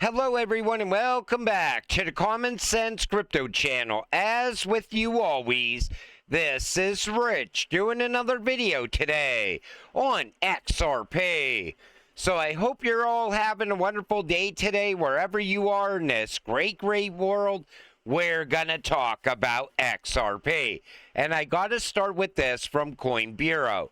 Hello everyone and welcome back to the Common Sense Crypto channel. As with you always, this is Rich doing another video today on XRP. So I hope you're all having a wonderful day today wherever you are in this great world. We're gonna talk about XRP. And I gotta start with this from Coin Bureau.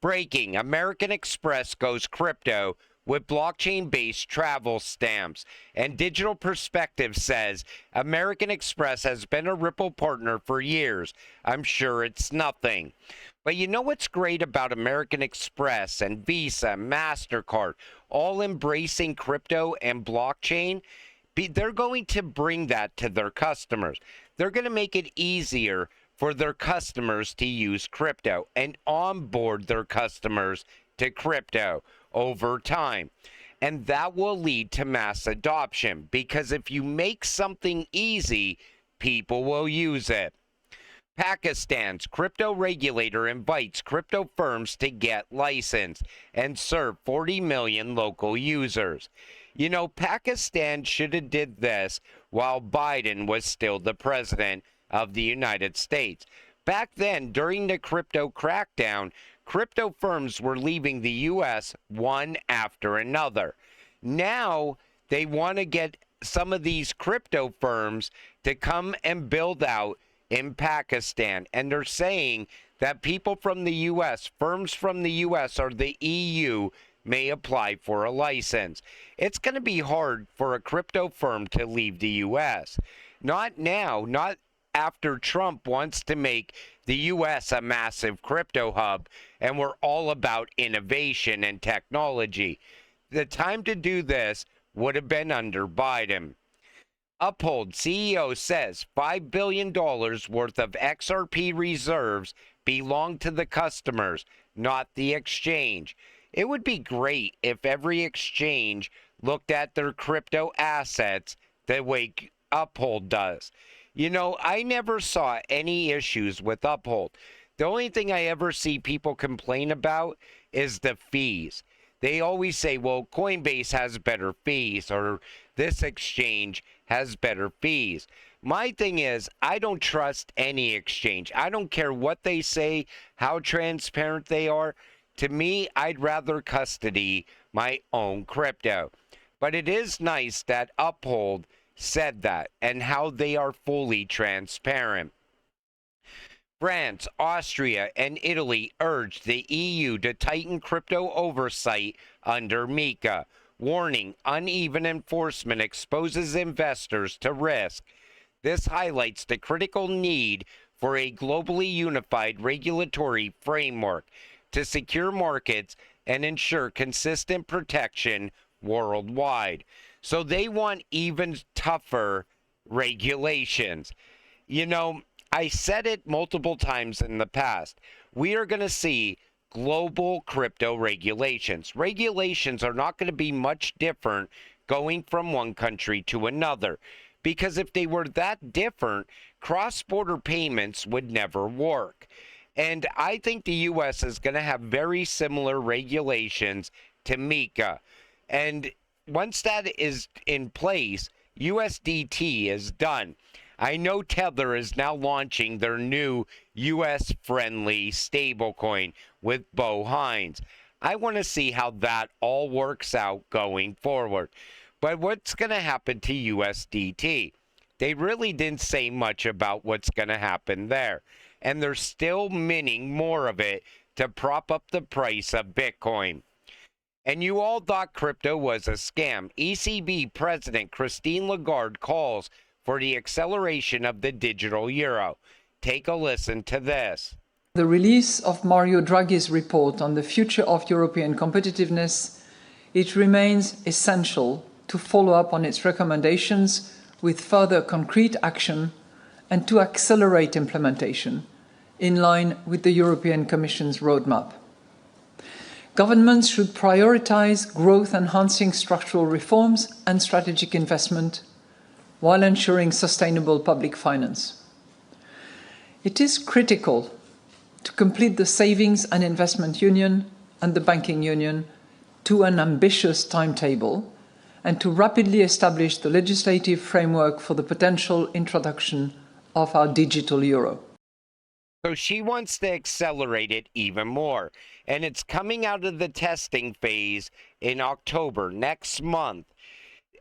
Breaking: American Express goes crypto with blockchain-based travel stamps. And Digital Perspective says, American Express has been a Ripple partner for years. I'm sure it's nothing. But you know what's great about American Express and Visa, MasterCard, all embracing crypto and blockchain? They're going to bring that to their customers. They're going to make it easier for their customers to use crypto and onboard their customers to crypto over time. And that will lead to mass adoption, because if you make something easy, people will use it. Pakistan's crypto regulator invites crypto firms to get licensed and serve 40 million local users. You know, Pakistan should have did this while Biden was still the president of the United States. Back then, during the crypto crackdown, crypto firms were leaving the U.S. one after another. Now, they want to get some of these crypto firms to come and build out in Pakistan. And they're saying that people from the U.S., firms from the U.S. or the EU, may apply for a license. It's going to be hard for a crypto firm to leave the U.S. Not now, not after Trump wants to make the U.S. a massive crypto hub, and we're all about innovation and technology. The time to do this would have been under Biden. Uphold CEO says $5 billion worth of XRP reserves belong to the customers, not the exchange. It would be great if every exchange looked at their crypto assets the way Uphold does. You know, I never saw any issues with Uphold. The only thing I ever see people complain about is the fees. They always say, well, Coinbase has better fees, or this exchange has better fees. My thing is, I don't trust any exchange. I don't care what they say, how transparent they are. To me, I'd rather custody my own crypto. But it is nice that Uphold said that, and how they are fully transparent. France, Austria, and Italy urged the EU to tighten crypto oversight under MiCA, warning uneven enforcement exposes investors to risk. This highlights the critical need for a globally unified regulatory framework to secure markets and ensure consistent protection worldwide. So they want even tougher regulations. You know, I said it multiple times in the past. We are going to see global crypto regulations. Regulations are not going to be much different going from one country to another, because if they were that different, cross-border payments would never work. And I think the U.S. is going to have very similar regulations to MiCA. And once that is in place, USDT is done. I know Tether is now launching their new US-friendly stablecoin with Bo Hines. I want to see how that all works out going forward. But what's going to happen to USDT? They really didn't say much about what's going to happen there. And they're still minting more of it to prop up the price of Bitcoin. And you all thought crypto was a scam. ECB President Christine Lagarde calls for the acceleration of the digital euro. Take a listen to this. The release of Mario Draghi's report on the future of European competitiveness, it remains essential to follow up on its recommendations with further concrete action and to accelerate implementation in line with the European Commission's roadmap. Governments should prioritize growth-enhancing structural reforms and strategic investment while ensuring sustainable public finance. It is critical to complete the Savings and Investment Union and the Banking Union to an ambitious timetable and to rapidly establish the legislative framework for the potential introduction of our digital euro. So she wants to accelerate it even more. And it's coming out of the testing phase in October, next month.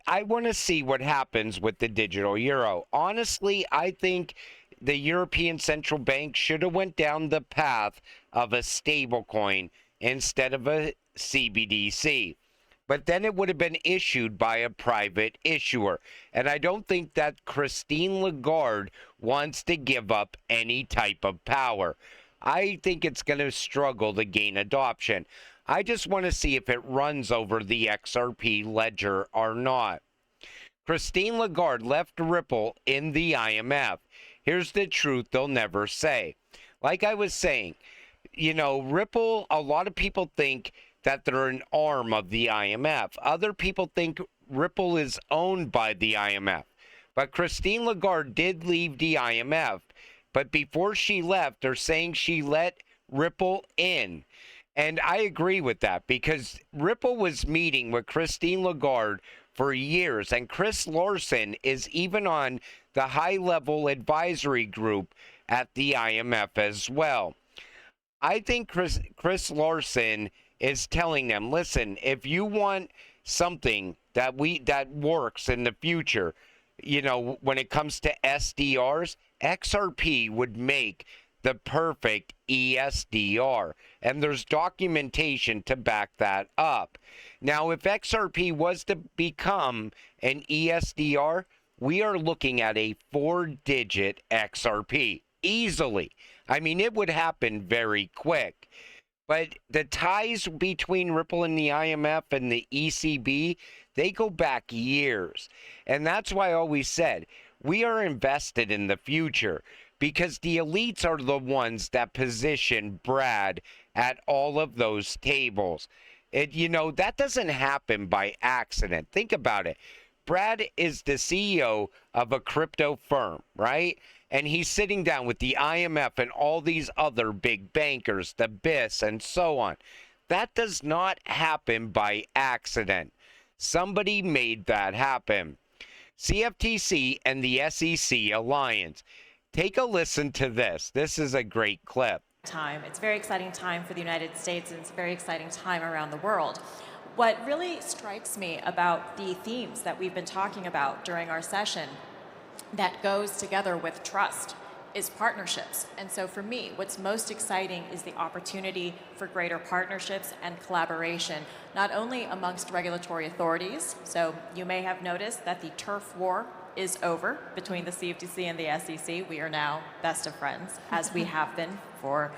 I want to see what happens with the digital euro. Honestly, I think the European Central Bank should have went down the path of a stablecoin instead of a CBDC. But then it would have been issued by a private issuer. And I don't think that Christine Lagarde wants to give up any type of power. I think it's going to struggle to gain adoption. I just want to see if it runs over the XRP ledger or not. Christine Lagarde left Ripple in the IMF. Here's the truth they'll never say. Like I was saying, you know, Ripple, a lot of people think that they're an arm of the IMF. Other people think Ripple is owned by the IMF. But Christine Lagarde did leave the IMF. But before she left, they're saying she let Ripple in. And I agree with that because Ripple was meeting with Christine Lagarde for years. And Chris Larsen is even on the high-level advisory group at the IMF as well. I think Chris Larsen is telling them, listen, if you want something that works in the future, you know, when it comes to SDRs, XRP would make the perfect ESDR. And there's documentation to back that up. Now, if XRP was to become an ESDR, we are looking at a 4-digit XRP easily. I mean, it would happen very quick. But the ties between Ripple and the IMF and the ECB, they go back years. And that's why I always said, we are invested in the future because the elites are the ones that position Brad at all of those tables. You know, that doesn't happen by accident. Think about it. Brad is the CEO of a crypto firm, right? And he's sitting down with the IMF and all these other big bankers, the BIS and so on. That does not happen by accident. Somebody made that happen. Cftc and the SEC alliance. Take a listen to this. This is a great clip. It's a very exciting time for the United States, and it's a very exciting time around the world. What really strikes me about the themes that we've been talking about during our session that goes together with trust is partnerships. And so for me, what's most exciting is the opportunity for greater partnerships and collaboration, not only amongst regulatory authorities. So you may have noticed that the turf war is over between the CFTC and the SEC. We are now best of friends, as we have been for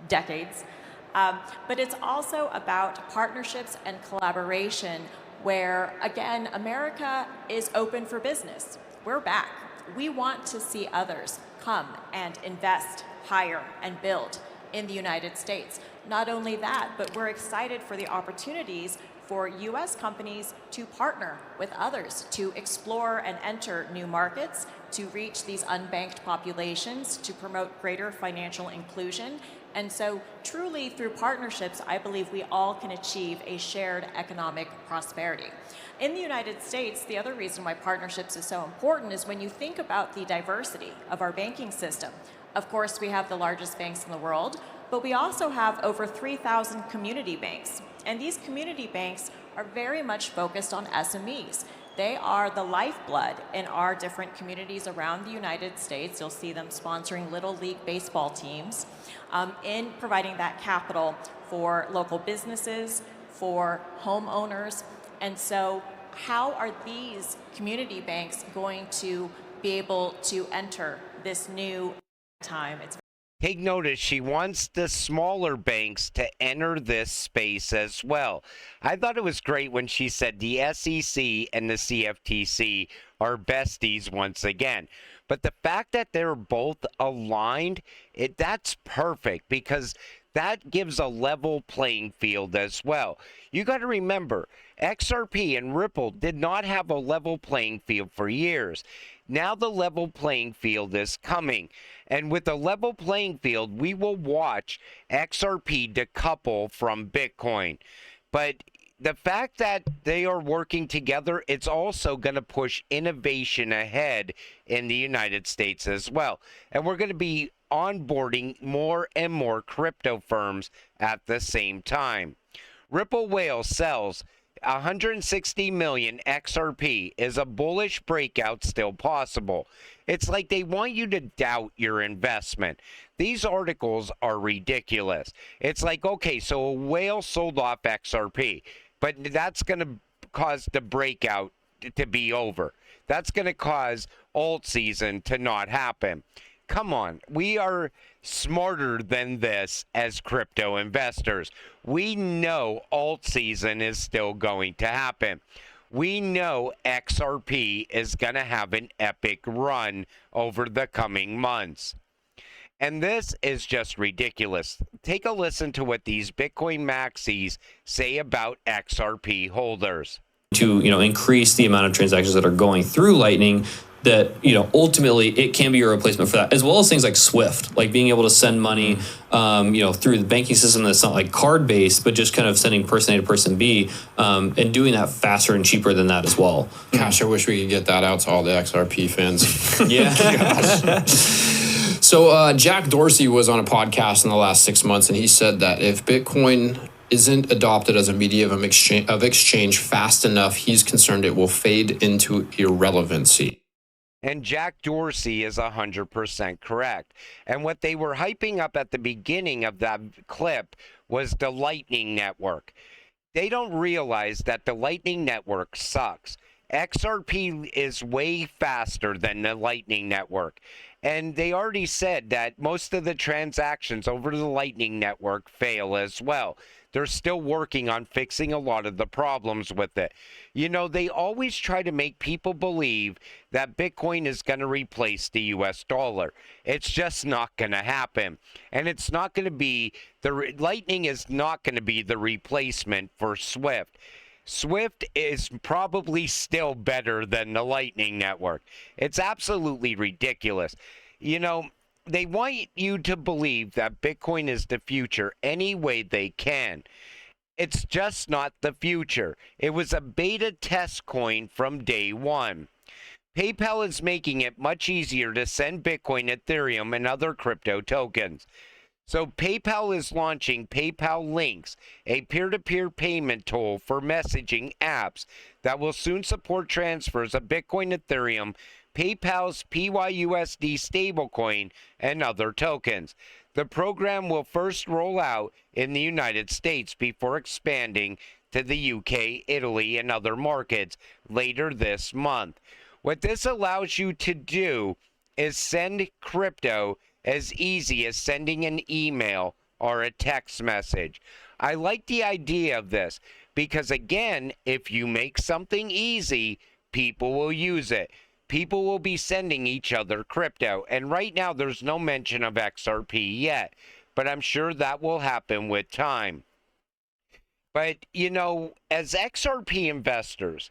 decades. But it's also about partnerships and collaboration where, again, America is open for business. We're back. We want to see others come and invest, hire, and build in the United States. Not only that, but we're excited for the opportunities for U.S. companies to partner with others to explore and enter new markets, to reach these unbanked populations, to promote greater financial inclusion. And so truly through partnerships, I believe we all can achieve a shared economic prosperity. In the United States, the other reason why partnerships is so important is when you think about the diversity of our banking system. Of course, we have the largest banks in the world, but we also have over 3,000 community banks. And these community banks are very much focused on SMEs. They are the lifeblood in our different communities around the United States. You'll see them sponsoring Little League baseball teams in providing that capital for local businesses, for homeowners. And so how are these community banks going to be able to enter this new time? Take notice, she wants the smaller banks to enter this space as well. I thought it was great when she said the SEC and the CFTC are besties once again. But the fact that they're both aligned, that's perfect because that gives a level playing field as well. You got to remember, XRP and Ripple did not have a level playing field for years. Now the level playing field is coming. And with a level playing field, we will watch XRP decouple from Bitcoin. But the fact that they are working together, it's also going to push innovation ahead in the United States as well. And we're going to be onboarding more and more crypto firms at the same time. Ripple Whale sells 160 million XRP. Is a bullish breakout still possible? It's like they want you to doubt your investment. These articles are ridiculous. It's like, okay, so a whale sold off XRP, but that's going to cause the breakout to be over. That's going to cause alt season to not happen. Come on, we are smarter than this as crypto investors. We know alt season is still going to happen. We know XRP is going to have an epic run over the coming months. And this is just ridiculous. Take a listen to what these Bitcoin maxis say about XRP holders. To, increase the amount of transactions that are going through Lightning, that, ultimately it can be a replacement for that, as well as things like Swift, like being able to send money, through the banking system that's not like card based, but just kind of sending person A to person B, and doing that faster and cheaper than that as well. Gosh, I wish we could get that out to all the XRP fans. Yeah. So Jack Dorsey was on a podcast in the last 6 months, and he said that if Bitcoin isn't adopted as a medium of exchange fast enough, he's concerned it will fade into irrelevancy. And Jack Dorsey is 100% correct. And what they were hyping up at the beginning of that clip was the Lightning Network. They don't realize that the Lightning Network sucks. XRP is way faster than the Lightning Network. And they already said that most of the transactions over the Lightning Network fail as well. They're still working on fixing a lot of the problems with it. They always try to make people believe that Bitcoin is going to replace the US dollar. It's just not going to happen. And it's not going to be, Lightning is not going to be the replacement for Swift. Swift is probably still better than the Lightning Network. It's absolutely ridiculous. They want you to believe that Bitcoin is the future any way they can. It's just not the future. It was a beta test coin from day one. PayPal is making it much easier to send Bitcoin, Ethereum, and other crypto tokens. So PayPal is launching PayPal Links, a peer-to-peer payment tool for messaging apps that will soon support transfers of Bitcoin, Ethereum, PayPal's PYUSD stablecoin, and other tokens. The program will first roll out in the United States before expanding to the UK, Italy, and other markets later this month. What this allows you to do is send crypto as easy as sending an email or a text message. I like the idea of this because, again, if you make something easy, people will use it. People will be sending each other crypto. And right now, there's no mention of XRP yet, but I'm sure that will happen with time. But, as XRP investors,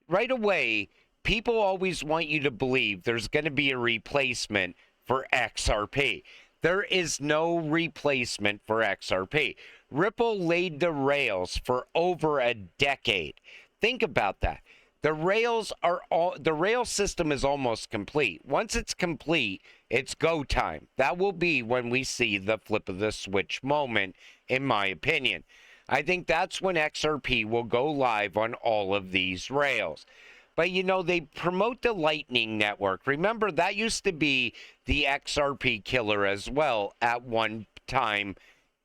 right away, people always want you to believe there's going to be a replacement for XRP. There is no replacement for XRP. Ripple laid the rails for over a decade. Think about that. The rail system is almost complete. Once it's complete, it's go time. That will be when we see the flip of the switch moment, in my opinion. I think that's when XRP will go live on all of these rails. But, they promote the Lightning Network. Remember, that used to be the XRP killer as well at one time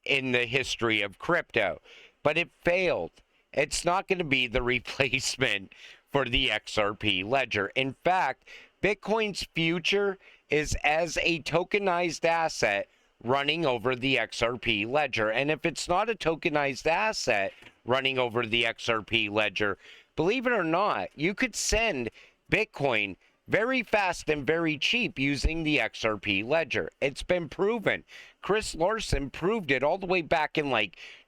in the history of crypto. But it failed. It's not going to be the replacement for the XRP ledger. In fact, Bitcoin's future is as a tokenized asset running over the XRP ledger. And if it's not a tokenized asset running over the XRP ledger, believe it or not, you could send Bitcoin very fast and very cheap using the XRP ledger. It's been proven. Chris Larson proved it all the way back in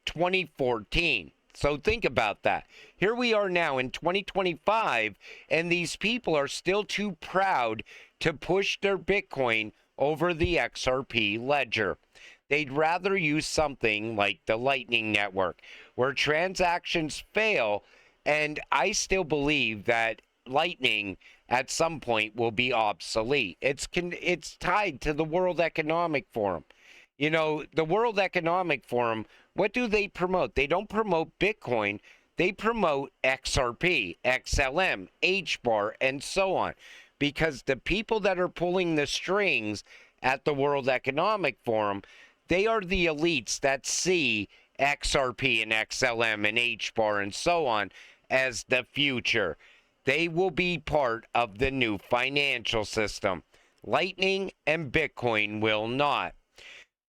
2014. So think about that. Here we are now in 2025, and these people are still too proud to push their Bitcoin over the XRP ledger. They'd rather use something like the Lightning Network, where transactions fail, and I still believe that Lightning at some point will be obsolete. It's tied to the World Economic Forum. You know, the World Economic Forum, what do they promote? They don't promote Bitcoin. They promote XRP, XLM, HBAR, and so on. Because the people that are pulling the strings at the World Economic Forum, they are the elites that see XRP and XLM and HBAR and so on as the future. They will be part of the new financial system. Lightning and Bitcoin will not.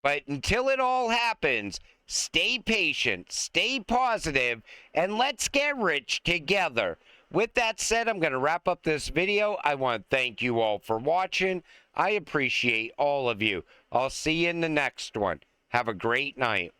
But until it all happens, stay patient, stay positive, and let's get rich together. With that said, I'm going to wrap up this video. I want to thank you all for watching. I appreciate all of you. I'll see you in the next one. Have a great night.